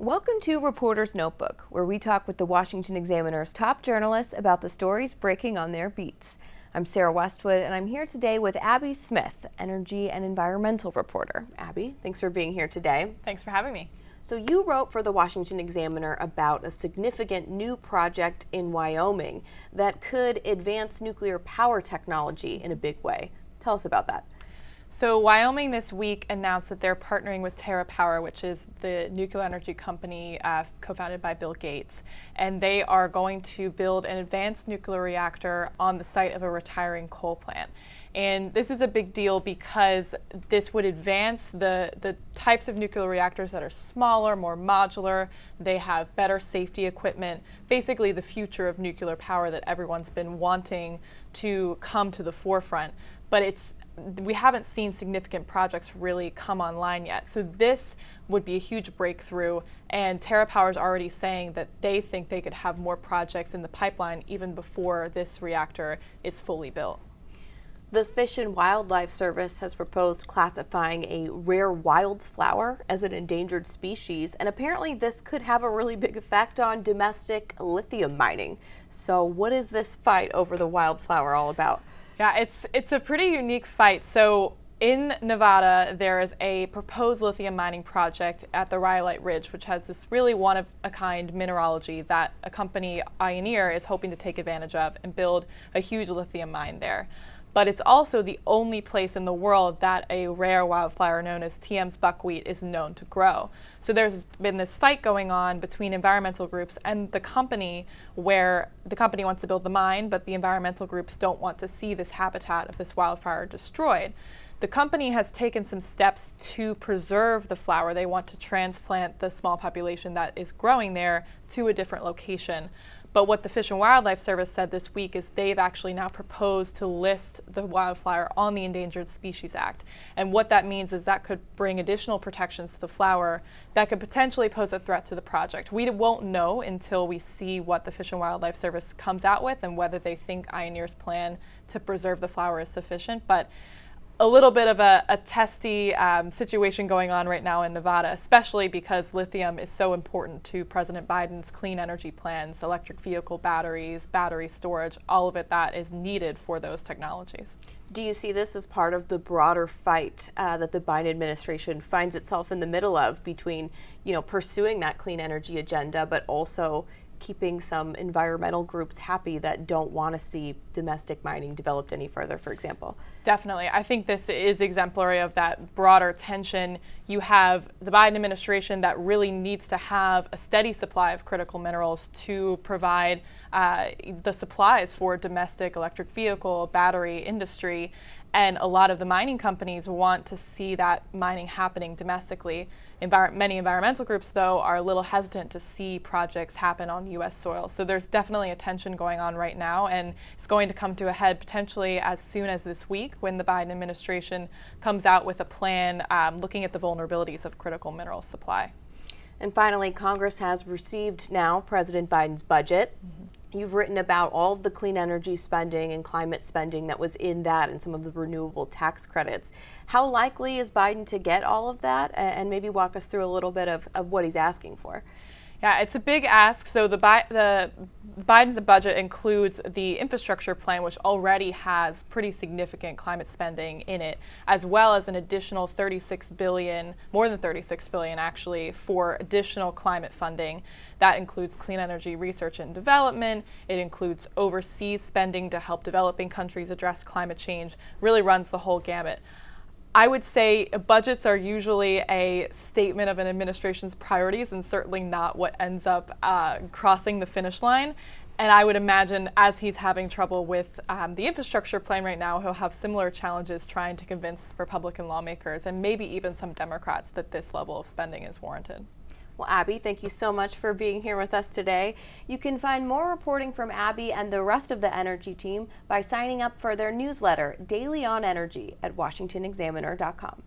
Welcome to Reporter's Notebook, where we talk with the Washington Examiner's top journalists about the stories breaking on their beats. I'm Sarah Westwood, and I'm here today with Abby Smith, energy and environmental reporter. Abby, thanks for being here today. Thanks for having me. So you wrote for the Washington Examiner about a significant new project in Wyoming that could advance nuclear power technology in a big way. Tell us about that. So Wyoming this week announced that they're partnering with TerraPower, which is the nuclear energy company co-founded by Bill Gates. And they are going to build an advanced nuclear reactor on the site of a retiring coal plant. And this is a big deal because this would advance the types of nuclear reactors that are smaller, more modular. They have better safety equipment, basically the future of nuclear power that everyone's been wanting to come to the forefront. But we haven't seen significant projects really come online yet. So this would be a huge breakthrough, and TerraPower is already saying that they think they could have more projects in the pipeline even before this reactor is fully built. The Fish and Wildlife Service has proposed classifying a rare wildflower as an endangered species, and apparently this could have a really big effect on domestic lithium mining. So what is this fight over the wildflower all about? Yeah, it's a pretty unique fight. So in Nevada, there is a proposed lithium mining project at the Rhyolite Ridge, which has this really one-of-a-kind mineralogy that a company, Ioneer, is hoping to take advantage of and build a huge lithium mine there. But it's also the only place in the world that a rare wildflower known as TM's buckwheat is known to grow. So there's been this fight going on between environmental groups and the company, where the company wants to build the mine, but the environmental groups don't want to see this habitat of this wildflower destroyed. The company has taken some steps to preserve the flower. They want to transplant the small population that is growing there to a different location. But what the Fish and Wildlife Service said this week is they've actually now proposed to list the wildflower on the Endangered Species Act. And what that means is that could bring additional protections to the flower that could potentially pose a threat to the project. We won't know until we see what the Fish and Wildlife Service comes out with and whether they think Ioneer's plan to preserve the flower is sufficient. But a little bit of a testy situation going on right now in Nevada, especially because lithium is so important to President Biden's clean energy plans, electric vehicle batteries, battery storage, all of it that is needed for those technologies. Do you see this as part of the broader fight that the Biden administration finds itself in the middle of between, pursuing that clean energy agenda, but also keeping some environmental groups happy that don't want to see domestic mining developed any further, for example? Definitely. I think this is exemplary of that broader tension. You have the Biden administration that really needs to have a steady supply of critical minerals to provide the supplies for domestic electric vehicle, battery industry. And a lot of the mining companies want to see that mining happening domestically. Many environmental groups, though, are a little hesitant to see projects happen on U.S. soil. So there's definitely a tension going on right now, and it's going to come to a head potentially as soon as this week when the Biden administration comes out with a plan looking at the vulnerabilities of critical mineral supply. And finally, Congress has received now President Biden's budget. You've written about all of the clean energy spending and climate spending that was in that and some of the renewable tax credits. How likely is Biden to get all of that? And maybe walk us through a little bit of what he's asking for. Yeah, it's a big ask. So the Biden's budget includes the infrastructure plan, which already has pretty significant climate spending in it, as well as an additional $36 billion, more than $36 billion actually, for additional climate funding. That includes clean energy research and development. It includes overseas spending to help developing countries address climate change. Really runs the whole gamut. I would say budgets are usually a statement of an administration's priorities and certainly not what ends up crossing the finish line. And I would imagine as he's having trouble with the infrastructure plan right now, he'll have similar challenges trying to convince Republican lawmakers and maybe even some Democrats that this level of spending is warranted. Well, Abby, thank you so much for being here with us today. You can find more reporting from Abby and the rest of the energy team by signing up for their newsletter, Daily on Energy, at WashingtonExaminer.com.